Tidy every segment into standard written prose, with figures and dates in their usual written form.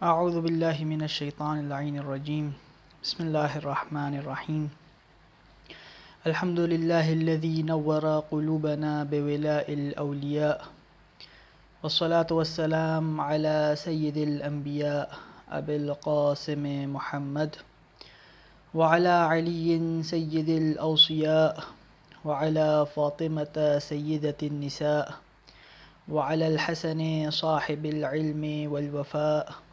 اعوذ باللہ من الشیطان اللعین الرجیم بسم اللہ الرحمن الرحیم الحمد للہ الذی نور قلوبنا بولاء الاولیاء والصلاة والسلام على سید الانبیاء ابی القاسم محمد وعلى علی سید الاوصیاء وعلى فاطمة سیدة النساء وعلى الحسن صاحب العلم والوفاء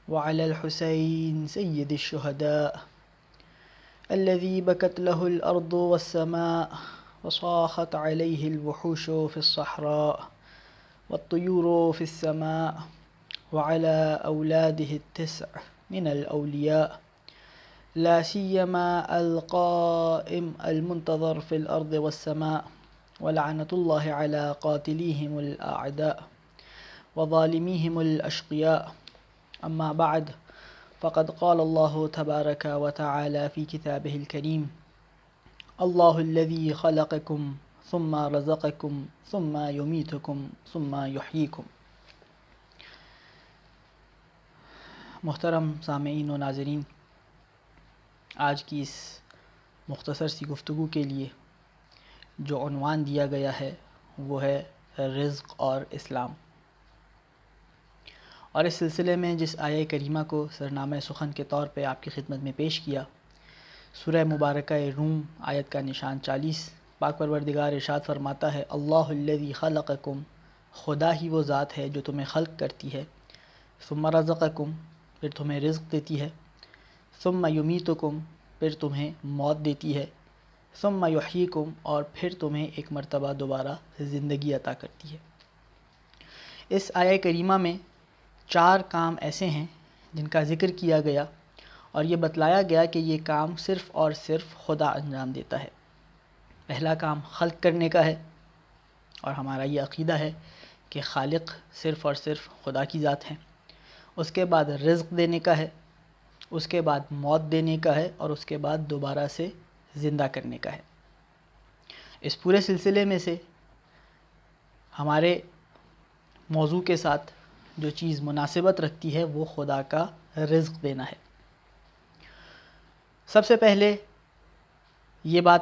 وعلى الحسين سيد الشهداء الذي بكت له الأرض والسماء وصاخت عليه الوحوش في الصحراء والطيور في السماء وعلى أولاده التسع من الأولياء لا سيما القائم المنتظر في الأرض والسماء ولعنة الله على قاتليهم الأعداء وظالميهم الأشقياء أما بعد فقد قال الله تبارك وتعالى في كتابه الكريم الله الذي خلقكم ثم رزقكم ثم يميتكم ثم يحييكم. محترم سامعین و ناظرین، آج کی اس مختصر سی گفتگو کے لیے جو عنوان دیا گیا ہے وہ ہے رزق اور اسلام، اور اس سلسلے میں جس آیہ کریمہ کو سرنامہ سخن کے طور پہ آپ کی خدمت میں پیش کیا، سورہ مبارکہ روم آیت کا نشان 40، پاک پروردگار ارشاد فرماتا ہے اللہ الذی خلقکم، خدا ہی وہ ذات ہے جو تمہیں خلق کرتی ہے، ثم رزقکم، پھر تمہیں رزق دیتی ہے، ثم یمیتکم، پھر تمہیں موت دیتی ہے، ثم یحییکم، اور پھر تمہیں ایک مرتبہ دوبارہ زندگی عطا کرتی ہے. اس آیہ کریمہ میں 4 کام ایسے ہیں جن کا ذکر کیا گیا اور یہ بتلایا گیا کہ یہ کام صرف اور صرف خدا انجام دیتا ہے. پہلا کام خلق کرنے کا ہے، اور ہمارا یہ عقیدہ ہے کہ خالق صرف اور صرف خدا کی ذات ہے. اس کے بعد رزق دینے کا ہے، اس کے بعد موت دینے کا ہے، اور اس کے بعد دوبارہ سے زندہ کرنے کا ہے. اس پورے سلسلے میں سے ہمارے موضوع کے ساتھ جو چیز مناسبت رکھتی ہے وہ خدا کا رزق دینا ہے. سب سے پہلے یہ بات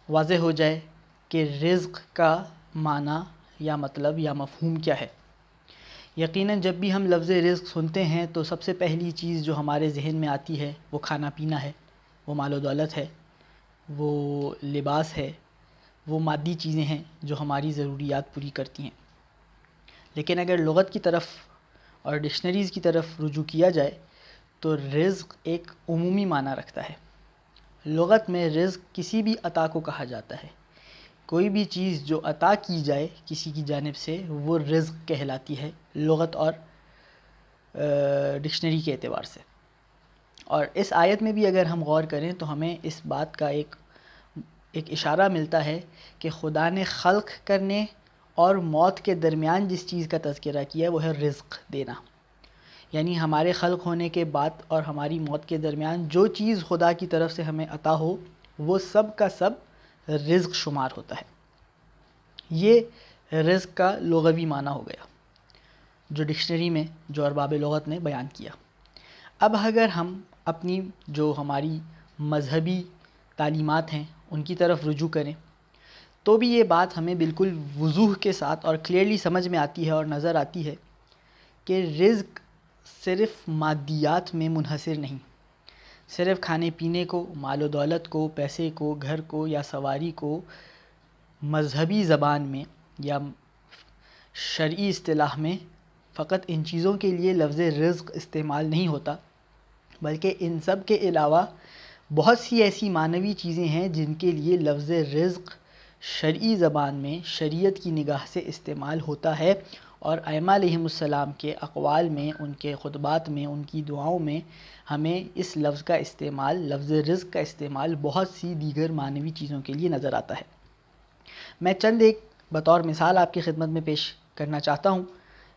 واضح ہو جائے کہ رزق کا معنی یا مطلب یا مفہوم کیا ہے. یقیناً جب بھی ہم لفظ رزق سنتے ہیں تو سب سے پہلی چیز جو ہمارے ذہن میں آتی ہے وہ کھانا پینا ہے، وہ مال و دولت ہے، وہ لباس ہے، وہ مادی چیزیں ہیں جو ہماری ضروریات پوری کرتی ہیں. لیکن اگر لغت کی طرف اور ڈکشنریز کی طرف رجوع کیا جائے تو رزق ایک عمومی معنی رکھتا ہے. لغت میں رزق کسی بھی عطا کو کہا جاتا ہے. کوئی بھی چیز جو عطا کی جائے کسی کی جانب سے وہ رزق کہلاتی ہے لغت اور ڈکشنری کے اعتبار سے. اور اس آیت میں بھی اگر ہم غور کریں تو ہمیں اس بات کا ایک اشارہ ملتا ہے کہ خدا نے خلق کرنے اور موت کے درمیان جس چیز کا تذکرہ کیا ہے وہ ہے رزق دینا. یعنی ہمارے خلق ہونے کے بعد اور ہماری موت کے درمیان جو چیز خدا کی طرف سے ہمیں عطا ہو وہ سب کا سب رزق شمار ہوتا ہے. یہ رزق کا لغوی معنی ہو گیا جو ڈکشنری میں جو ارباب لغت نے بیان کیا. اب اگر ہم اپنی جو ہماری مذہبی تعلیمات ہیں ان کی طرف رجوع کریں تو بھی یہ بات ہمیں بالکل وضوح کے ساتھ اور کلیئرلی سمجھ میں آتی ہے اور نظر آتی ہے کہ رزق صرف مادیات میں منحصر نہیں، صرف کھانے پینے کو، مال و دولت کو، پیسے کو، گھر کو یا سواری کو مذہبی زبان میں یا شرعی اصطلاح میں فقط ان چیزوں کے لیے لفظ رزق استعمال نہیں ہوتا، بلکہ ان سب کے علاوہ بہت سی ایسی معنوی چیزیں ہیں جن کے لیے لفظ رزق شرعی زبان میں شریعت کی نگاہ سے استعمال ہوتا ہے. اور ائمہ علیہم السلام کے اقوال میں، ان کے خطبات میں، ان کی دعاؤں میں ہمیں اس لفظ کا استعمال، لفظ رزق کا استعمال بہت سی دیگر معنوی چیزوں کے لیے نظر آتا ہے. میں چند ایک بطور مثال آپ کی خدمت میں پیش کرنا چاہتا ہوں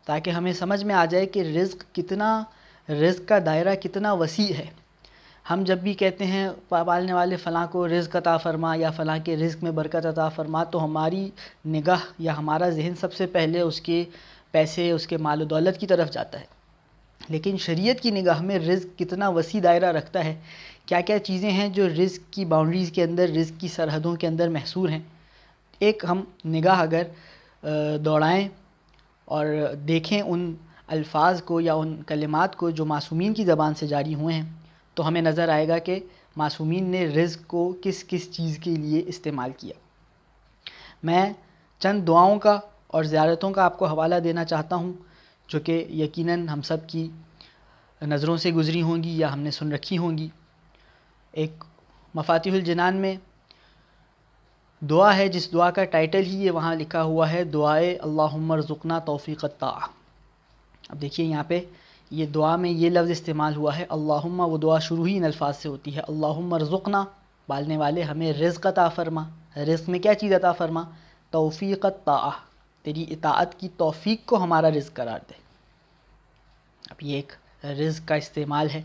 تاکہ ہمیں سمجھ میں آ جائے کہ رزق کا دائرہ کتنا وسیع ہے. ہم جب بھی کہتے ہیں پالنے والے فلاں کو رزق عطا فرما یا فلاں کے رزق میں برکت عطا فرما تو ہماری نگاہ یا ہمارا ذہن سب سے پہلے اس کے پیسے، اس کے مال و دولت کی طرف جاتا ہے. لیکن شریعت کی نگاہ میں رزق کتنا وسیع دائرہ رکھتا ہے، کیا کیا چیزیں ہیں جو رزق کی باؤنڈریز کے اندر، رزق کی سرحدوں کے اندر محصور ہیں. ایک ہم نگاہ اگر دوڑائیں اور دیکھیں ان الفاظ کو یا ان کلمات کو جو معصومین کی زبان سے جاری ہوئے ہیں، تو ہمیں نظر آئے گا کہ معصومین نے رزق کو کس کس چیز کے لیے استعمال کیا. میں چند دعاؤں کا اور زیارتوں کا آپ کو حوالہ دینا چاہتا ہوں جو کہ یقیناً ہم سب کی نظروں سے گزری ہوں گی یا ہم نے سن رکھی ہوں گی. ایک مفاتیح الجنان میں دعا ہے جس دعا کا ٹائٹل ہی یہ وہاں لکھا ہوا ہے، دعائے اللہم ارزقنا توفیق الطاعہ. اب دیکھیے یہاں پہ یہ دعا میں یہ لفظ استعمال ہوا ہے اللہم، وہ دعا شروع ہی ان الفاظ سے ہوتی ہے، اللہم ارزقنا، پالنے والے ہمیں رزق عطا فرما. رزق میں کیا چیز عطا فرما؟ توفیق الطاعہ، تیری اطاعت کی توفیق کو ہمارا رزق قرار دے. اب یہ ایک رزق کا استعمال ہے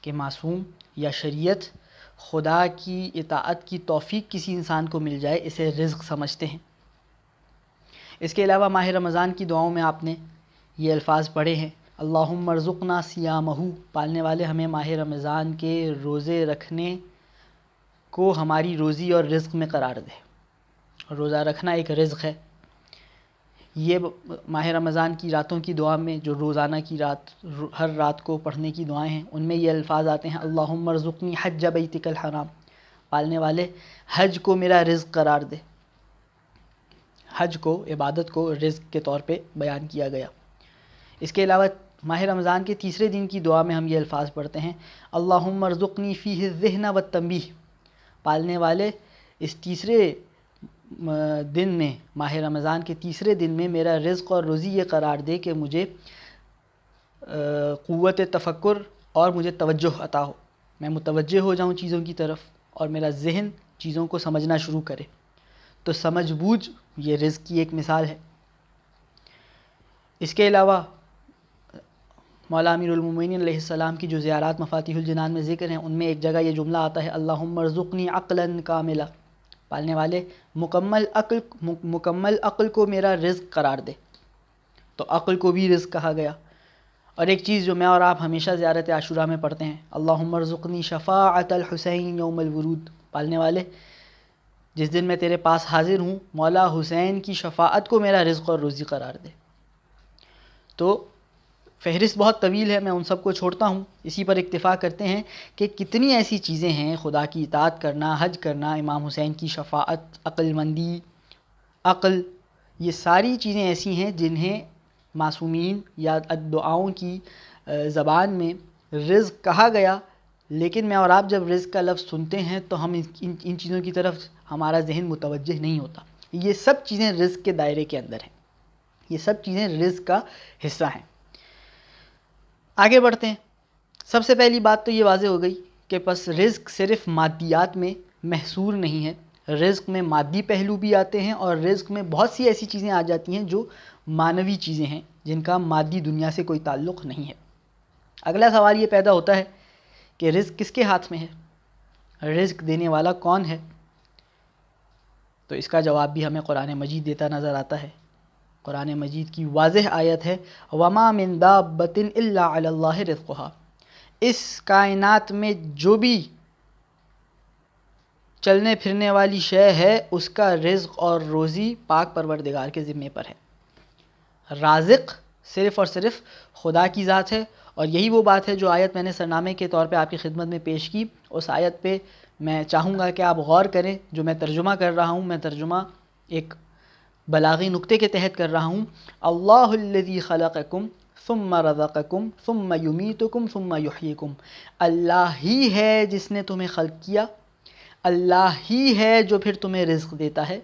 کہ معصوم یا شریعت خدا کی اطاعت کی توفیق کسی انسان کو مل جائے، اسے رزق سمجھتے ہیں. اس کے علاوہ ماہ رمضان کی دعاؤں میں آپ نے یہ الفاظ پڑھے ہیں، اللہم ارزقنا صیامہ، پالنے والے ہمیں ماہ رمضان کے روزے رکھنے کو ہماری روزی اور رزق میں قرار دے. روزہ رکھنا ایک رزق ہے. یہ ماہ رمضان کی راتوں کی دعا میں جو روزانہ کی رات، ہر رات کو پڑھنے کی دعائیں ہیں، ان میں یہ الفاظ آتے ہیں اللہم ارزقنی حج بیتک الحرام، پالنے والے حج کو میرا رزق قرار دے. حج کو، عبادت کو رزق کے طور پہ بیان کیا گیا. اس کے علاوہ ماہ رمضان کے تیسرے دن کی دعا میں ہم یہ الفاظ پڑھتے ہیں اللہم ارزقنی فیہ الذہن والتنبیہ، پالنے والے اس تیسرے دن میں، ماہ رمضان کے تیسرے دن میں میرا رزق اور روزی یہ قرار دے کہ مجھے قوت تفکر اور مجھے توجہ عطا ہو، میں متوجہ ہو جاؤں چیزوں کی طرف اور میرا ذہن چیزوں کو سمجھنا شروع کرے. تو سمجھ بوجھ یہ رزق کی ایک مثال ہے. اس کے علاوہ مولا امیر المومنین علیہ السلام کی جو زیارات مفاتیح الجنان میں ذکر ہیں، ان میں ایک جگہ یہ جملہ آتا ہے اللہم ارزقنی عقلا کاملا، پالنے والے مکمل عقل کو میرا رزق قرار دے. تو عقل کو بھی رزق کہا گیا. اور ایک چیز جو میں اور آپ ہمیشہ زیارت عاشوراء میں پڑھتے ہیں اللہم ارزقنی شفاعت الحسین یوم الورود، پالنے والے جس دن میں تیرے پاس حاضر ہوں مولا حسین کی شفاعت کو میرا رزق اور روزی قرار دے. تو فہرست بہت طویل ہے، میں ان سب کو چھوڑتا ہوں. اسی پر اکتفا کرتے ہیں کہ کتنی ایسی چیزیں ہیں، خدا کی اطاعت کرنا، حج کرنا، امام حسین کی شفاعت، عقل مندی، عقل، یہ ساری چیزیں ایسی ہیں جنہیں معصومین یا دعاؤں کی زبان میں رزق کہا گیا. لیکن میں اور آپ جب رزق کا لفظ سنتے ہیں تو ہم ان چیزوں کی طرف ہمارا ذہن متوجہ نہیں ہوتا. یہ سب چیزیں رزق کے دائرے کے اندر ہیں، یہ سب چیزیں رزق کا حصہ ہیں. آگے بڑھتے ہیں. سب سے پہلی بات تو یہ واضح ہو گئی کہ پس رزق صرف مادیات میں محصور نہیں ہے، رزق میں مادی پہلو بھی آتے ہیں اور رزق میں بہت سی ایسی چیزیں آ جاتی ہیں جو معنوی چیزیں ہیں، جن کا مادی دنیا سے کوئی تعلق نہیں ہے. اگلا سوال یہ پیدا ہوتا ہے کہ رزق کس کے ہاتھ میں ہے، رزق دینے والا کون ہے؟ تو اس کا جواب بھی ہمیں قرآن مجید دیتا نظر آتا ہے. قرآن مجید کی واضح آیت ہے وَمَا مِن دَابَّةٍ إِلَّا عَلَى اللَّهِ رِزْقُهَا، اس کائنات میں جو بھی چلنے پھرنے والی شے ہے اس کا رزق اور روزی پاک پروردگار کے ذمے پر ہے. رازق صرف اور صرف خدا کی ذات ہے. اور یہی وہ بات ہے جو آیت میں نے سرنامے کے طور پہ آپ کی خدمت میں پیش کی. اس آیت پہ میں چاہوں گا کہ آپ غور کریں. جو میں ترجمہ کر رہا ہوں، میں ترجمہ ایک بلاغی نقطے کے تحت کر رہا ہوں. اللہ الذی خلقکم ثم رزقکم ثم یمیتکم ثم یحییکم، اللہ ہی ہے جس نے تمہیں خلق کیا، اللہ ہی ہے جو پھر تمہیں رزق دیتا ہے،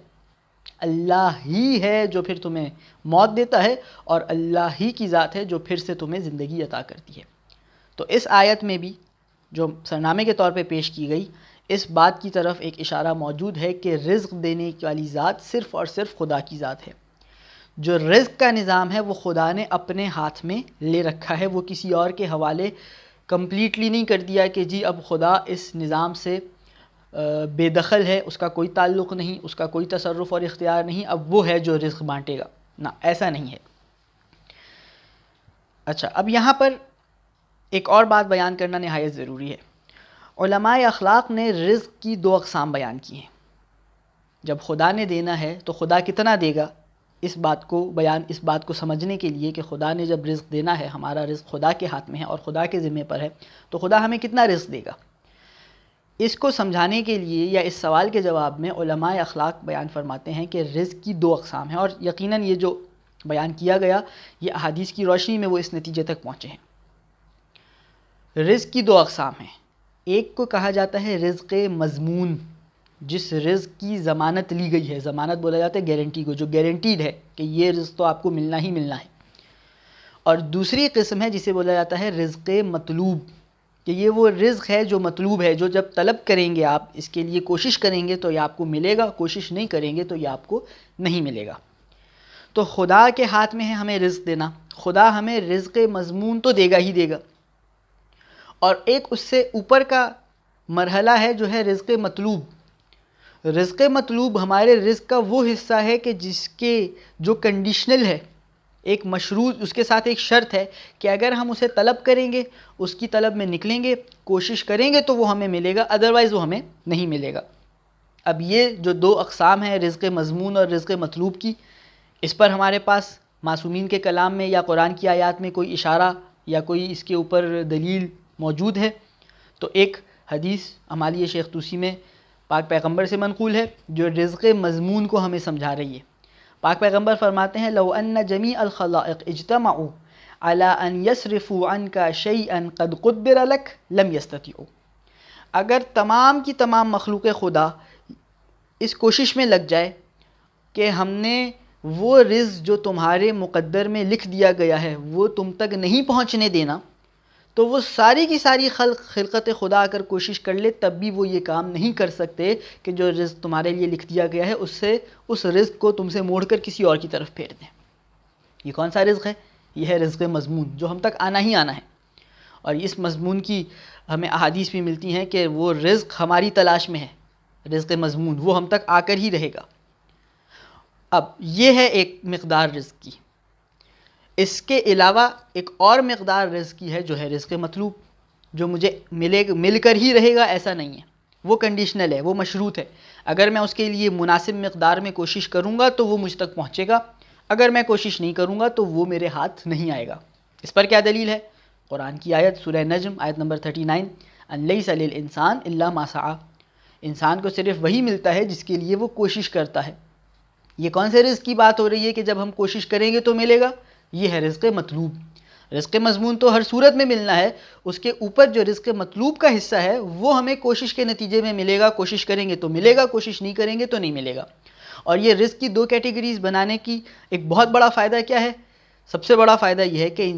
اللہ ہی ہے جو پھر تمہیں موت دیتا ہے، اور اللہ ہی کی ذات ہے جو پھر سے تمہیں زندگی عطا کرتی ہے. تو اس آیت میں بھی جو سرنامے کے طور پہ پیش کی گئی، اس بات کی طرف ایک اشارہ موجود ہے کہ رزق دینے والی ذات صرف اور صرف خدا کی ذات ہے. جو رزق کا نظام ہے وہ خدا نے اپنے ہاتھ میں لے رکھا ہے، وہ کسی اور کے حوالے کمپلیٹلی نہیں کر دیا کہ جی اب خدا اس نظام سے بے دخل ہے، اس کا کوئی تعلق نہیں، اس کا کوئی تصرف اور اختیار نہیں، اب وہ ہے جو رزق بانٹے گا. نہ، ایسا نہیں ہے. اچھا، اب یہاں پر ایک اور بات بیان کرنا نہایت ضروری ہے. علماء اخلاق نے رزق کی دو اقسام بیان کی ہیں. جب خدا نے دینا ہے تو خدا کتنا دے گا، اس بات کو سمجھنے کے لیے کہ خدا نے جب رزق دینا ہے، ہمارا رزق خدا کے ہاتھ میں ہے اور خدا کے ذمہ پر ہے، تو خدا ہمیں کتنا رزق دے گا. اس کو سمجھانے کے لیے یا اس سوال کے جواب میں علماء اخلاق بیان فرماتے ہیں کہ رزق کی دو اقسام ہیں، اور یقیناً یہ جو بیان کیا گیا یہ احادیث کی روشنی میں وہ اس نتیجے تک پہنچے ہیں. رزق کی دو اقسام ہیں. ایک کو کہا جاتا ہے رزق مضمون، جس رزق کی ضمانت لی گئی ہے. ضمانت بولا جاتا ہے گارنٹی کو، جو گارنٹیڈ ہے کہ یہ رزق تو آپ کو ملنا ہی ملنا ہے. اور دوسری قسم ہے جسے بولا جاتا ہے رزق مطلوب، کہ یہ وہ رزق ہے جو مطلوب ہے، جو جب طلب کریں گے آپ اس کے لیے کوشش کریں گے تو یہ آپ کو ملے گا، کوشش نہیں کریں گے تو یہ آپ کو نہیں ملے گا. تو خدا کے ہاتھ میں ہے ہمیں رزق دینا. خدا ہمیں رزق مضمون تو دے گا ہی دے گا، اور ایک اس سے اوپر کا مرحلہ ہے جو ہے رزق مطلوب. رزق مطلوب ہمارے رزق کا وہ حصہ ہے کہ جس کے جو کنڈیشنل ہے، ایک مشروط، اس کے ساتھ ایک شرط ہے کہ اگر ہم اسے طلب کریں گے، اس کی طلب میں نکلیں گے، کوشش کریں گے تو وہ ہمیں ملے گا، ادروائز وہ ہمیں نہیں ملے گا. اب یہ جو دو اقسام ہیں رزق مضمون اور رزق مطلوب کی، اس پر ہمارے پاس معصومین کے کلام میں یا قرآن کی آیات میں کوئی اشارہ یا کوئی اس کے اوپر دلیل موجود ہے. تو ایک حدیث امالی شیخ طوسی میں پاک پیغمبر سے منقول ہے جو رزق مضمون کو ہمیں سمجھا رہی ہے. پاک پیغمبر فرماتے ہیں لو ان جمیع الخلائق اجتمعوا على ان يصرفوا عنك شيئا قد قدر لك لم يستطيعوا. اگر تمام کی تمام مخلوق خدا اس کوشش میں لگ جائے کہ ہم نے وہ رزق جو تمہارے مقدر میں لکھ دیا گیا ہے وہ تم تک نہیں پہنچنے دینا، تو وہ ساری کی ساری خلقت خدا اگر کوشش کر لے تب بھی وہ یہ کام نہیں کر سکتے کہ جو رزق تمہارے لیے لکھ دیا گیا ہے اس رزق کو تم سے موڑ کر کسی اور کی طرف پھیر دیں. یہ کون سا رزق ہے؟ یہ ہے رزق مضمون جو ہم تک آنا ہی آنا ہے. اور اس مضمون کی ہمیں احادیث بھی ملتی ہیں کہ وہ رزق ہماری تلاش میں ہے. رزق مضمون وہ ہم تک آ کر ہی رہے گا. اب یہ ہے ایک مقدار رزق کی. اس کے علاوہ ایک اور مقدار رزق کی ہے جو ہے رزق مطلوب، جو مجھے مل کر ہی رہے گا ایسا نہیں ہے. وہ کنڈیشنل ہے، وہ مشروط ہے. اگر میں اس کے لیے مناسب مقدار میں کوشش کروں گا تو وہ مجھ تک پہنچے گا، اگر میں کوشش نہیں کروں گا تو وہ میرے ہاتھ نہیں آئے گا. اس پر کیا دلیل ہے؟ قرآن کی آیت سورہ نجم آیت نمبر 39 ان لیس للانسان الا ما سعی. انسان کو صرف وہی ملتا ہے جس کے لیے وہ کوشش کرتا ہے. یہ کون سے رزق کی بات ہو رہی ہے کہ جب ہم کوشش کریں گے تو ملے گا؟ یہ ہے رزق مطلوب. رزق مضمون تو ہر صورت میں ملنا ہے، اس کے اوپر جو رزق مطلوب کا حصہ ہے وہ ہمیں کوشش کے نتیجے میں ملے گا. کوشش کریں گے تو ملے گا، کوشش نہیں کریں گے تو نہیں ملے گا. اور یہ رزق کی دو کیٹیگریز بنانے کی ایک بہت بڑا فائدہ کیا ہے؟ سب سے بڑا فائدہ یہ ہے کہ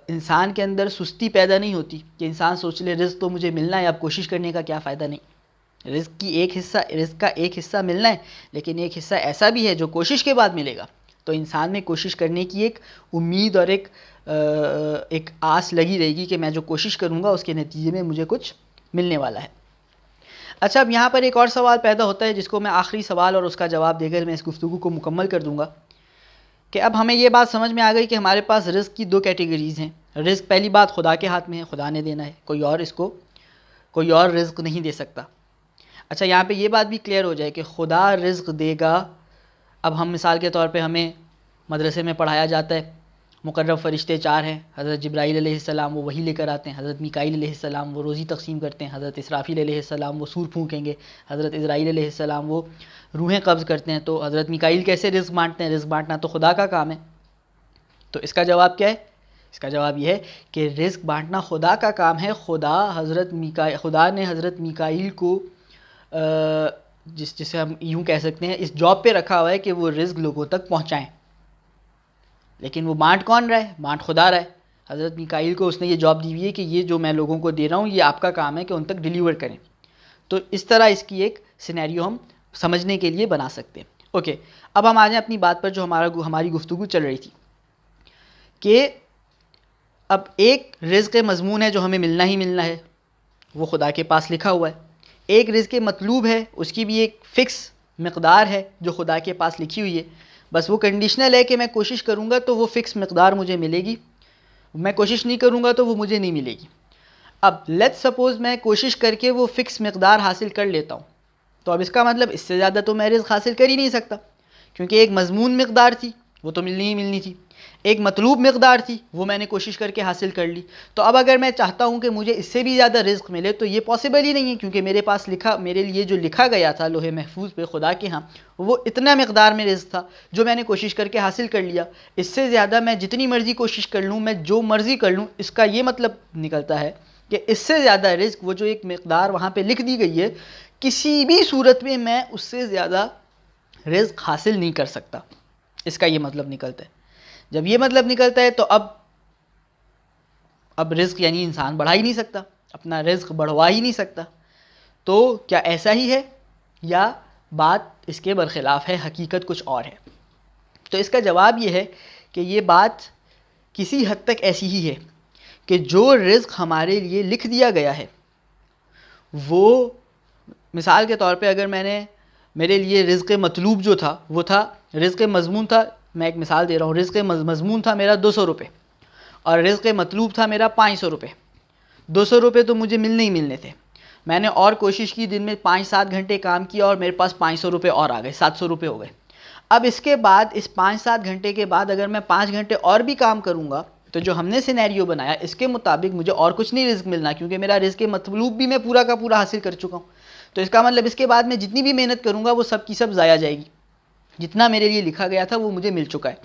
انسان کے اندر سستی پیدا نہیں ہوتی کہ انسان سوچ لے رزق تو مجھے ملنا ہے، اب کوشش کرنے کا کیا فائدہ. نہیں، رزق کا ایک حصہ ملنا ہے، لیکن ایک حصہ ایسا بھی ہے جو کوشش کے بعد ملے گا. تو انسان میں کوشش کرنے کی ایک امید اور ایک آس لگی رہے گی کہ میں جو کوشش کروں گا اس کے نتیجے میں مجھے کچھ ملنے والا ہے. اچھا، اب یہاں پر ایک اور سوال پیدا ہوتا ہے جس کو میں آخری سوال اور اس کا جواب دے کر میں اس گفتگو کو مکمل کر دوں گا کہ اب ہمیں یہ بات سمجھ میں آ گئی کہ ہمارے پاس رزق کی دو کیٹیگریز ہیں. رزق پہلی بات خدا کے ہاتھ میں ہے، خدا نے دینا ہے، کوئی اور رزق نہیں دے سکتا. اچھا، یہاں پہ یہ بات بھی کلیئر ہو جائے کہ خدا رزق دے گا. اب ہم مثال کے طور پہ ہمیں مدرسے میں پڑھایا جاتا ہے مقرب فرشتے 4 ہیں. حضرت جبرائیل علیہ السلام وہ وحی لے کر آتے ہیں، حضرت میکائیل علیہ السلام وہ روزی تقسیم کرتے ہیں، حضرت اسرافیل علیہ السلام وہ سور پھونکیں گے، حضرت اسرائیل علیہ السلام وہ روحیں قبض کرتے ہیں. تو حضرت میکائیل کیسے رزق بانٹتے ہیں؟ رزق بانٹنا تو خدا کا کام ہے. تو اس کا جواب کیا ہے؟ اس کا جواب یہ ہے کہ رزق بانٹنا خدا کا کام ہے. خدا نے حضرت میکائیل کو جسے ہم یوں کہہ سکتے ہیں اس جاب پہ رکھا ہوا ہے کہ وہ رزق لوگوں تک پہنچائیں، لیکن وہ بانٹ کون رہا ہے؟ بانٹ خدا رہا ہے. حضرت میکائیل کو اس نے یہ جاب دی ہوئی ہے کہ یہ جو میں لوگوں کو دے رہا ہوں یہ آپ کا کام ہے کہ ان تک ڈیلیور کریں. تو اس طرح اس کی ایک سینیریو ہم سمجھنے کے لیے بنا سکتے ہیں. اوکے، اب ہم آ جائیں اپنی بات پر جو ہماری گفتگو چل رہی تھی کہ اب ایک رزق مضمون ہے جو ہمیں ملنا ہی ملنا ہے، وہ خدا کے پاس لکھا ہوا ہے. ایک رزق مطلوب ہے، اس کی بھی ایک فکس مقدار ہے جو خدا کے پاس لکھی ہوئی ہے. بس وہ کنڈیشنل ہے کہ میں کوشش کروں گا تو وہ فکس مقدار مجھے ملے گی. میں کوشش نہیں کروں گا تو وہ مجھے نہیں ملے گی. اب لیٹس سپوز میں کوشش کر کے وہ فکس مقدار حاصل کر لیتا ہوں, تو اب اس کا مطلب اس سے زیادہ تو میں رزق حاصل کر ہی نہیں سکتا, کیونکہ ایک مضمون مقدار تھی وہ تو ملنی ہی ملنی تھی, ایک مطلوب مقدار تھی وہ میں نے کوشش کر کے حاصل کر لی. تو اب اگر میں چاہتا ہوں کہ مجھے اس سے بھی زیادہ رزق ملے تو یہ پاسبل ہی نہیں ہے, کیونکہ میرے پاس میرے لیے جو لکھا گیا تھا لوح محفوظ پہ خدا کے ہاں, وہ اتنا مقدار میں رزق تھا جو میں نے کوشش کر کے حاصل کر لیا. اس سے زیادہ میں جتنی مرضی کوشش کر لوں, میں جو مرضی کر لوں, اس کا یہ مطلب نکلتا ہے کہ اس سے زیادہ رزق, وہ جو ایک مقدار وہاں پہ لکھ دی گئی ہے, کسی بھی صورت میں میں اس سے زیادہ رزق حاصل نہیں کر سکتا. اس کا یہ مطلب نکلتا ہے. جب یہ مطلب نکلتا ہے تو اب رزق یعنی انسان بڑھا ہی نہیں سکتا, اپنا رزق بڑھوا ہی نہیں سکتا. تو کیا ایسا ہی ہے یا بات اس کے برخلاف ہے, حقیقت کچھ اور ہے؟ تو اس کا جواب یہ ہے کہ یہ بات کسی حد تک ایسی ہی ہے کہ جو رزق ہمارے لیے لکھ دیا گیا ہے, وہ مثال کے طور پہ اگر میرے لیے رزق مطلوب جو تھا وہ تھا, رزق مضمون تھا, میں ایک مثال دے رہا ہوں, رزق مضمون تھا میرا 200 روپے اور رزق مطلوب تھا میرا 500 روپے. 200 روپے تو مجھے ملنے ہی ملنے تھے. میں نے اور کوشش کی, دن میں 5-7 گھنٹے کام کیا اور میرے پاس 500 روپے اور آ گئے, 700 روپے ہو گئے. اب اس کے بعد اس 5-7 گھنٹے کے بعد اگر میں 5 گھنٹے اور بھی کام کروں گا تو جو ہم نے سینیریو بنایا اس کے مطابق مجھے اور کچھ نہیں رزق ملنا, کیونکہ میرا رزق مطلوب بھی میں پورا کا پورا حاصل کر چکا ہوں. تو اس کا مطلب اس کے بعد میں جتنی بھی محنت کروں گا وہ سب کی سب ضائع جائے گی. جتنا میرے لیے لکھا گیا تھا وہ مجھے مل چکا ہے.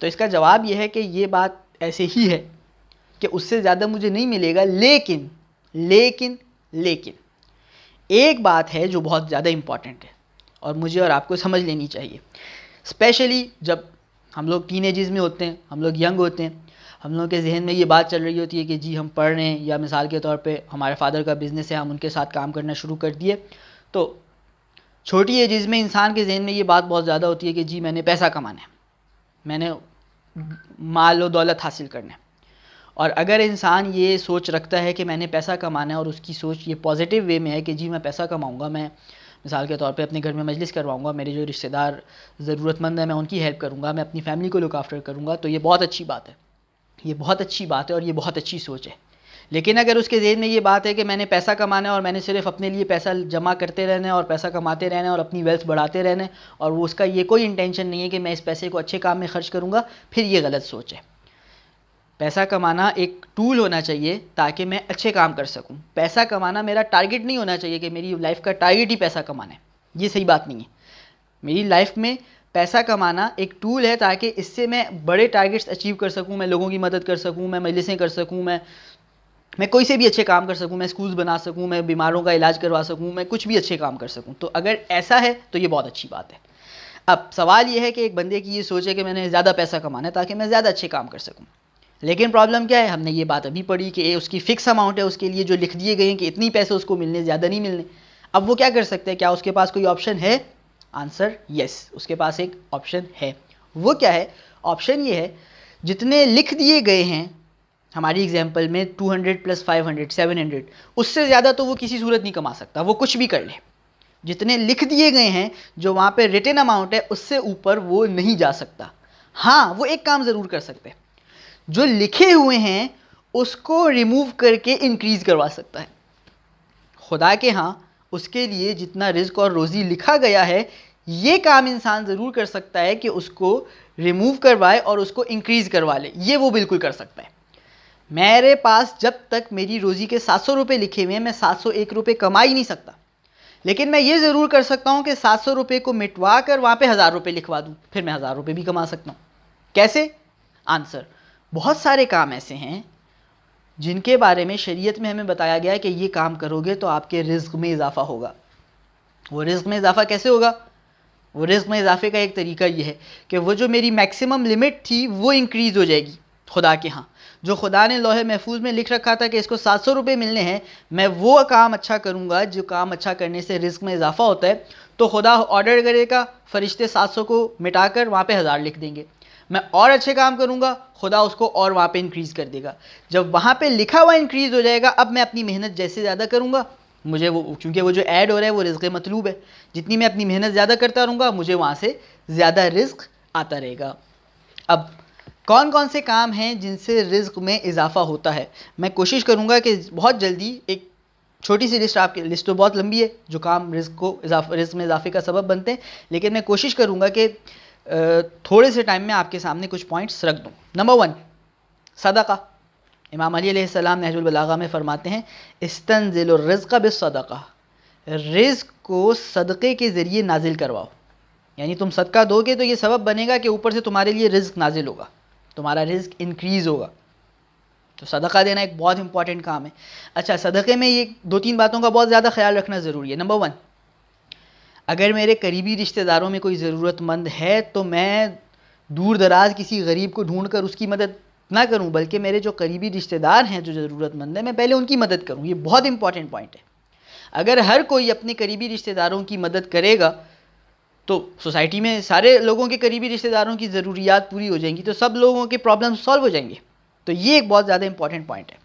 تو اس کا جواب یہ ہے کہ یہ بات ایسے ہی ہے کہ اس سے زیادہ مجھے نہیں ملے گا. لیکن ایک بات ہے جو بہت زیادہ امپورٹنٹ ہے اور مجھے اور آپ کو سمجھ لینی چاہیے, اسپیشلی جب ہم لوگ ٹین ایجز میں ہوتے ہیں, ہم لوگ ینگ ہوتے ہیں, ہم لوگوں کے ذہن میں یہ بات چل رہی ہوتی ہے کہ جی ہم پڑھ رہے ہیں, یا مثال کے طور پہ ہمارے فادر کا بزنس ہے, ہم ان کے ساتھ کام کرنا شروع کر دیے. تو چھوٹی ایجز میں انسان کے ذہن میں یہ بات بہت زیادہ ہوتی ہے کہ جی میں نے پیسہ کمانا ہے, میں نے مال و دولت حاصل کرنا ہے. اور اگر انسان یہ سوچ رکھتا ہے کہ میں نے پیسہ کمانا ہے اور اس کی سوچ یہ پازیٹیو وے میں ہے کہ جی میں پیسہ کماؤں گا, میں مثال کے طور پہ اپنے گھر میں مجلس کرواؤں گا, میرے جو رشتہ دار ضرورت مند ہیں میں ان کی ہیلپ کروں گا, میں اپنی فیملی کو لک آفٹر کروں گا, تو یہ بہت اچھی بات ہے, یہ بہت اچھی بات ہے اور یہ بہت اچھی سوچ ہے. لیکن اگر اس کے ذہن میں یہ بات ہے کہ میں نے پیسہ کمانا ہے اور میں نے صرف اپنے لیے پیسہ جمع کرتے رہنا ہے اور پیسہ کماتے رہنا ہے اور اپنی ویلتھ بڑھاتے رہنا ہے, اور وہ اس کا یہ کوئی انٹینشن نہیں ہے کہ میں اس پیسے کو اچھے کام میں خرچ کروں گا, پھر یہ غلط سوچ ہے. پیسہ کمانا ایک ٹول ہونا چاہیے تاکہ میں اچھے کام کر سکوں. پیسہ کمانا میرا ٹارگٹ نہیں ہونا چاہیے کہ میری لائف کا ٹارگٹ ہی پیسہ کمانا ہے, یہ صحیح بات نہیں ہے. میری لائف میں پیسہ کمانا ایک ٹول ہے تاکہ اس سے میں بڑے ٹارگٹس اچیو کر سکوں, میں لوگوں کی مدد کر سکوں, میں مجلسیں کر سکوں, میں کوئی سے بھی اچھے کام کر سکوں, میں اسکولز بنا سکوں, میں بیماروں کا علاج کروا سکوں, میں کچھ بھی اچھے کام کر سکوں. تو اگر ایسا ہے تو یہ بہت اچھی بات ہے. اب سوال یہ ہے کہ ایک بندے کی یہ سوچ ہے کہ میں نے زیادہ پیسہ کمانا ہے تاکہ میں زیادہ اچھے کام کر سکوں. لیکن پرابلم کیا ہے, ہم نے یہ بات ابھی پڑھی کہ اس کی فکس اماؤنٹ ہے, اس کے لیے جو لکھ دیے گئے ہیں کہ اتنی پیسے اس کو ملنے, زیادہ نہیں ملنے. اب وہ کیا کر سکتے ہیں؟ کیا اس کے پاس کوئی آپشن ہے؟ آنسر یس, اس کے پاس ایک آپشن ہے. وہ کیا ہے؟ آپشن یہ ہے جتنے لکھ دیے گئے ہیں ہماری ایگزامپل میں 200 + 500 700, اس سے زیادہ تو وہ کسی صورت نہیں کما سکتا, وہ کچھ بھی کر لے. جتنے لکھ دیے گئے ہیں جو وہاں پہ ریٹن اماؤنٹ ہے اس سے اوپر وہ نہیں جا سکتا. ہاں وہ ایک کام ضرور کر سکتے ہیں, جو لکھے ہوئے ہیں اس کو ریموو کر کے انکریز کروا سکتا ہے. خدا کے ہاں اس کے لیے جتنا رزق اور روزی لکھا گیا ہے یہ کام انسان ضرور کر سکتا ہے کہ اس کو ریموو کروائے اور اس کو انکریز کروا لے, یہ وہ بالکل کر سکتا ہے. میرے پاس جب تک میری روزی کے 700 روپے لکھے ہوئے ہیں میں 701 روپے کما ہی نہیں سکتا, لیکن میں یہ ضرور کر سکتا ہوں کہ 700 روپے کو مٹوا کر وہاں پہ 1000 روپے لکھوا دوں, پھر میں 1000 روپے بھی کما سکتا ہوں. کیسے؟ آنسر, بہت سارے کام ایسے ہیں جن کے بارے میں شریعت میں ہمیں بتایا گیا ہے کہ یہ کام کرو گے تو آپ کے رزق میں اضافہ ہوگا. وہ رزق میں اضافہ کیسے ہوگا؟ وہ رزق میں اضافے کا ایک طریقہ یہ ہے کہ وہ جو میری میکسیمم لمٹ تھی وہ انکریز ہو جائے گی خدا کے ہاں. جو خدا نے لوح محفوظ میں لکھ رکھا تھا کہ اس کو 700 روپے ملنے ہیں, میں وہ کام اچھا کروں گا جو کام اچھا کرنے سے رزق میں اضافہ ہوتا ہے, تو خدا آرڈر کرے گا, فرشتے 700 کو مٹا کر وہاں پہ 1000 لکھ دیں گے. میں اور اچھے کام کروں گا, خدا اس کو اور وہاں پہ انکریز کر دے گا. جب وہاں پہ لکھا ہوا انکریز ہو جائے گا, اب میں اپنی محنت جیسے زیادہ کروں گا, مجھے وہ کیونکہ وہ جو ایڈ ہو رہا ہے وہ رزق مطلوب ہے, جتنی میں اپنی محنت زیادہ کرتا رہوں گا مجھے وہاں سے زیادہ رزق آتا رہے گا. اب کون کون سے کام ہیں جن سے رزق میں اضافہ ہوتا ہے؟ میں کوشش کروں گا کہ بہت جلدی ایک چھوٹی سی لسٹ، آپ کی لسٹ تو بہت لمبی ہے جو کام رزق میں اضافے کا سبب بنتے ہیں، لیکن میں کوشش کروں گا کہ تھوڑے سے ٹائم میں آپ کے سامنے کچھ پوائنٹس رکھ دوں۔ نمبر 1، صدقہ۔ امام علی علیہ السلام نہج البلاغہ میں فرماتے ہیں استنزل الرزق بالصدقہ، رزق کو صدقے کے ذریعے نازل کرواؤ، یعنی تم صدقہ دو گے تو یہ سبب بنے گا کہ اوپر سے تمہارے لیے رزق نازل ہوگا، تمہارا رزق انکریز ہوگا۔ تو صدقہ دینا ایک بہت امپورٹنٹ کام ہے۔ اچھا، صدقے میں یہ 2-3 باتوں کا بہت زیادہ خیال رکھنا ضروری ہے۔ نمبر 1، اگر میرے قریبی رشتہ داروں میں کوئی ضرورت مند ہے تو میں دور دراز کسی غریب کو ڈھونڈ کر اس کی مدد نہ کروں، بلکہ میرے جو قریبی رشتہ دار ہیں جو ضرورت مند ہیں میں پہلے ان کی مدد کروں۔ یہ بہت امپورٹنٹ پوائنٹ ہے۔ اگر ہر کوئی اپنے قریبی رشتہ داروں کی مدد کرے گا تو سوسائٹی میں سارے لوگوں کے قریبی رشتہ داروں کی ضروریات پوری ہو جائیں گی، تو سب لوگوں کے پرابلم سالو ہو جائیں گے۔ تو یہ ایک بہت زیادہ امپورٹنٹ پوائنٹ ہے۔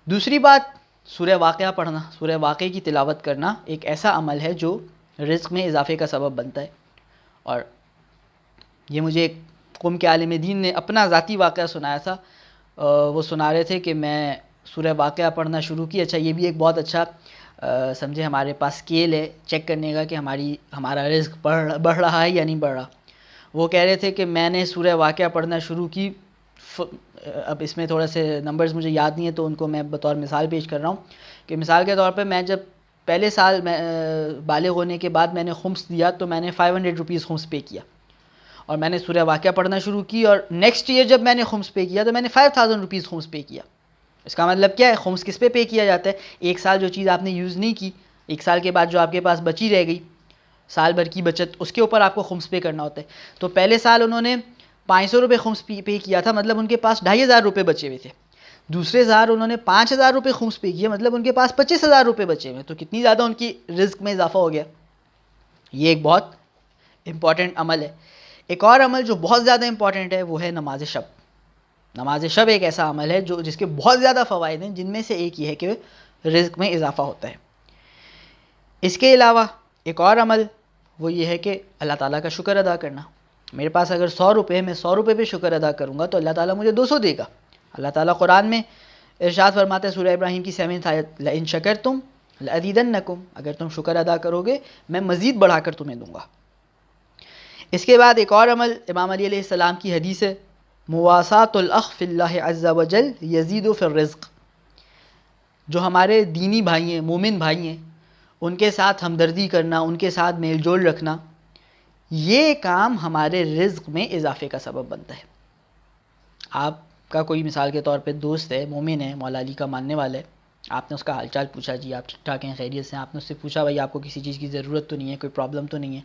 دوسری بات، سورہ واقعہ پڑھنا، سورہ واقعہ کی تلاوت کرنا ایک ایسا عمل ہے جو رزق میں اضافے کا سبب بنتا ہے۔ اور یہ مجھے ایک قوم کے عالم دین نے اپنا ذاتی واقعہ سنایا تھا۔ وہ سنا رہے تھے کہ میں سورہ واقعہ پڑھنا شروع کی۔ اچھا، یہ بھی ایک بہت اچھا سمجھے ہمارے پاس اسکیل ہے چیک کرنے کا کہ ہمارا رزق بڑھ رہا ہے یا نہیں بڑھ رہا۔ وہ کہہ رہے تھے کہ میں نے سورہ واقعہ پڑھنا شروع کی، اب اس میں تھوڑا سے نمبرز مجھے یاد نہیں ہے تو ان کو میں بطور مثال پیش کر رہا ہوں کہ مثال کے طور پہ میں جب پہلے سال میں بالغ ہونے کے بعد میں نے خمس دیا تو میں نے 500 روپیز خمس پے کیا، اور میں نے سورہ واقعہ پڑھنا شروع کی، اور نیکسٹ ایئر جب میں نے خمس پے کیا تو میں نے 5000 روپیز خمس پے کیا۔ اس کا مطلب کیا ہے؟ خمس کس پہ کیا جاتا ہے؟ ایک سال جو چیز آپ نے یوز نہیں کی، ایک سال کے بعد جو آپ کے پاس بچی رہ گئی، سال بھر کی بچت، اس کے اوپر آپ کو خمس پے کرنا ہوتا ہے۔ تو پہلے سال انہوں نے 500 روپے خمس پے کیا تھا، مطلب ان کے پاس 2500 روپے بچے ہوئے تھے۔ دوسرے سال انہوں نے 5000 روپے خمس پے کیا، مطلب ان کے پاس 25000 روپے بچے ہوئے، تو کتنی زیادہ ان کی رزق میں اضافہ ہو گیا۔ یہ ایک بہت امپورٹنٹ عمل ہے۔ ایک اور عمل جو بہت زیادہ امپورٹنٹ ہے وہ ہے نماز شب۔ نماز شب ایک ایسا عمل ہے جس کے بہت زیادہ فوائد ہیں، جن میں سے ایک یہ ہے کہ رزق میں اضافہ ہوتا ہے۔ اس کے علاوہ ایک اور عمل وہ یہ ہے کہ اللہ تعالیٰ کا شکر ادا کرنا۔ میرے پاس اگر 100 روپے ہے، میں 100 روپے پہ شکر ادا کروں گا تو اللہ تعالیٰ مجھے 200 دے گا۔ اللہ تعالیٰ قرآن میں ارشاد فرماتا ہے سورہ ابراہیم کی 7 آیت، لَإِن شَكَرْتُمْ لَأَزِيدَنَّكُمْ، اگر تم شکر ادا کرو گے میں مزید بڑھا کر تمہیں دوں گا۔ اس کے بعد ایک اور عمل امام علی علیہ السلام کی حدیث ہے، مواساۃ الاخ فی اللہ عز وجل یزید فی الرزق۔ جو ہمارے دینی بھائی ہیں، مومن بھائی ہیں، ان کے ساتھ ہمدردی کرنا، ان کے ساتھ میل جول رکھنا، یہ کام ہمارے رزق میں اضافے کا سبب بنتا ہے۔ آپ کا کوئی مثال کے طور پہ دوست ہے، مومن ہے، مولا علی کا ماننے والا ہے، آپ نے اس کا حال چال پوچھا، جی آپ ٹھیک ٹھاک ہیں، خیریت سے ہیں، آپ نے اس سے پوچھا بھائی آپ کو کسی چیز کی ضرورت تو نہیں ہے، کوئی پرابلم تو نہیں ہے۔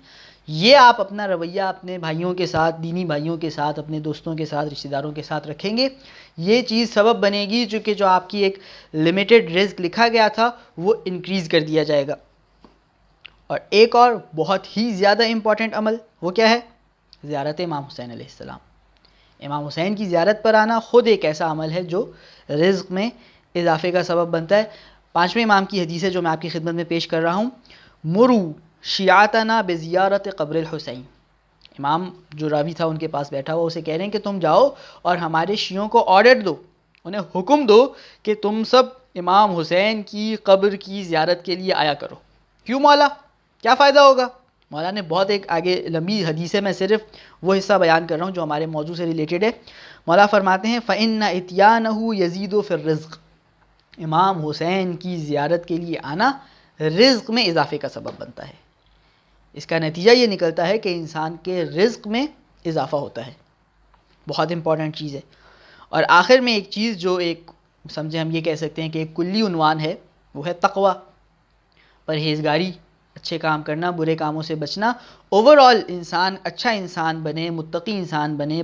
یہ آپ اپنا رویہ اپنے بھائیوں کے ساتھ، دینی بھائیوں کے ساتھ، اپنے دوستوں کے ساتھ، رشتہ داروں کے ساتھ رکھیں گے، یہ چیز سبب بنے گی چونکہ جو آپ کی ایک لمیٹڈ رزق لکھا گیا تھا وہ انکریز کر دیا جائے گا۔ اور ایک اور بہت ہی زیادہ امپورٹنٹ عمل وہ کیا ہے؟ زیارت امام حسین علیہ السلام۔ امام حسین کی زیارت پر آنا خود ایک ایسا عمل ہے جو رزق میں اضافے کا سبب بنتا ہے۔ 5ویں امام کی حدیث ہے جو میں آپ کی خدمت میں پیش کر رہا ہوں، مرو شیعتنا بزیارت قبر الحسین۔ امام جو راوی تھا ان کے پاس بیٹھا ہوا، اسے کہہ رہے ہیں کہ تم جاؤ اور ہمارے شیعوں کو آرڈر دو، انہیں حکم دو کہ تم سب امام حسین کی قبر کی زیارت کے لیے آیا کرو۔ کیوں مولا؟ کیا فائدہ ہوگا؟ مولا نے بہت ایک آگے لمبی حدیث ہے، میں صرف وہ حصہ بیان کر رہا ہوں جو ہمارے موضوع سے ریلیٹڈ ہے۔ مولا فرماتے ہیں فَإِنَّ إِتْيَانَهُ يَزِيدُ فِي الرِّزْقِ، امام حسین کی زیارت کے لیے آنا رزق میں اضافے کا سبب بنتا ہے۔ اس کا نتیجہ یہ نکلتا ہے کہ انسان کے رزق میں اضافہ ہوتا ہے۔ بہت امپورٹنٹ چیز ہے۔ اور آخر میں ایک چیز جو ایک سمجھے ہم یہ کہہ سکتے ہیں کہ ایک کلی عنوان ہے، وہ ہے تقوی، پرہیزگاری، اچھے کام کرنا، برے کاموں سے بچنا۔ اوورآل انسان اچھا انسان بنے، متقی انسان بنے،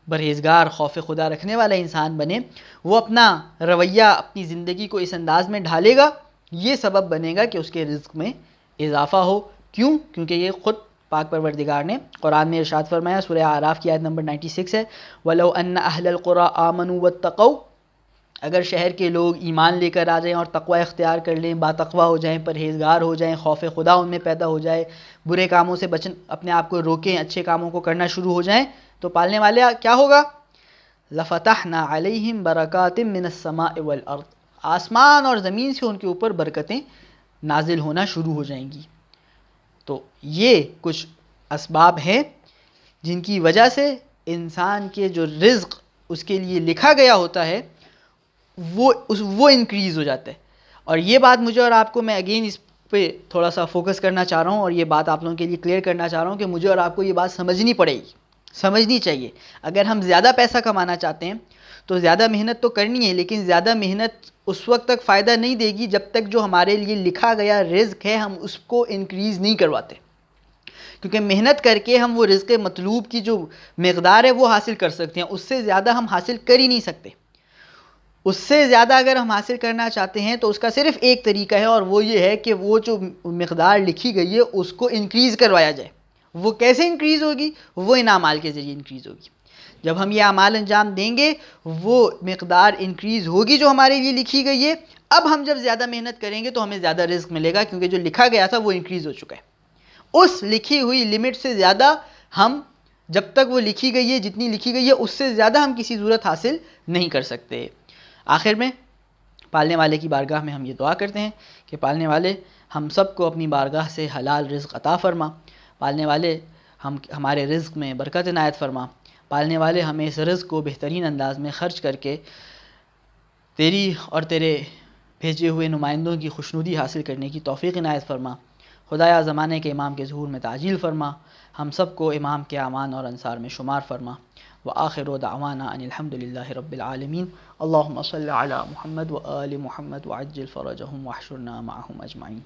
پرہیزگار خوف خدا رکھنے والا انسان بنے، وہ اپنا رویہ اپنی زندگی کو اس انداز میں ڈھالے گا، یہ سبب بنے گا کہ اس کے رزق میں اضافہ ہو۔ کیوں؟ کیونکہ یہ خود پاک پروردگار نے قرآن میں ارشاد فرمایا، سورہ اعراف کی آیت نمبر 96 ہے، وَلَوْ أَنَّ أَهْلَ الْقُرَىٰ آمَنُوا وَاتَّقَوْا اگر شہر کے لوگ ایمان لے کر آ جائیں اور تقوی اختیار کر لیں، باتقوی ہو جائیں، پرہیزگار ہو جائیں، خوف خدا ان میں پیدا ہو جائے، برے کاموں سے اپنے آپ کو روکیں، اچھے کاموں کو کرنا شروع ہو جائیں، تو پالنے والے کیا ہوگا؟ لَفَتَحْنَا عَلَيْهِمْ بَرَكَاتٍ مِّنَ السَّمَاءِ وَالْأَرْضِ، آسمان اور زمین سے ان کے اوپر برکتیں نازل ہونا شروع ہو جائیں گی۔ تو یہ کچھ اسباب ہیں جن کی وجہ سے انسان کے جو رزق اس کے لیے لکھا گیا ہوتا ہے وہ انکریز ہو جاتا ہے۔ اور یہ بات مجھے اور آپ کو، میں اگین اس پہ تھوڑا سا فوکس کرنا چاہ رہا ہوں اور یہ بات آپ لوگوں کے لیے کلیئر کرنا چاہ رہا ہوں کہ مجھے اور آپ کو یہ بات سمجھنی پڑے گی، سمجھنی چاہیے۔ اگر ہم زیادہ پیسہ کمانا چاہتے ہیں تو زیادہ محنت تو کرنی ہے، لیکن زیادہ محنت اس وقت تک فائدہ نہیں دے گی جب تک جو ہمارے لیے لکھا گیا رزق ہے ہم اس کو انکریز نہیں کرواتے، کیونکہ محنت کر کے ہم وہ رزق مطلوب کی جو مقدار ہے وہ حاصل کر سکتے ہیں، اس سے زیادہ ہم حاصل کر ہی نہیں سکتے۔ اس سے زیادہ اگر ہم حاصل کرنا چاہتے ہیں تو اس کا صرف ایک طریقہ ہے، اور وہ یہ ہے کہ وہ جو مقدار لکھی گئی ہے اس کو انکریز کروایا جائے۔ وہ کیسے انکریز ہوگی؟ وہ ان اعمال کے ذریعے انکریز ہوگی۔ جب ہم یہ اعمال انجام دیں گے وہ مقدار انکریز ہوگی جو ہمارے لیے لکھی گئی ہے۔ اب ہم جب زیادہ محنت کریں گے تو ہمیں زیادہ رزق ملے گا، کیونکہ جو لکھا گیا تھا وہ انکریز ہو چکا ہے۔ اس لکھی ہوئی لمٹ سے زیادہ ہم، جب تک وہ لکھی گئی ہے، جتنی لکھی گئی ہے اس سے زیادہ ہم کسی صورت حاصل نہیں کر سکتے۔ آخر میں پالنے والے کی بارگاہ میں ہم یہ دعا کرتے ہیں کہ پالنے والے ہم سب کو اپنی بارگاہ سے حلال رزق عطا فرما، پالنے والے ہمارے رزق میں برکت عنایت فرما، پالنے والے ہمیں اس رزق کو بہترین انداز میں خرچ کر کے تیری اور تیرے بھیجے ہوئے نمائندوں کی خوشنودی حاصل کرنے کی توفیق عنایت فرما۔ خدایا زمانے کے امام کے ظہور میں تعجیل فرما، ہم سب کو امام کے اعوان اور انصار میں شمار فرما۔ وآخر دعوانا ان الحمد للہ رب العالمین۔ اللہم صل علی محمد وآل محمد وعجل فرجہم واحشرنا معہم اجمعین۔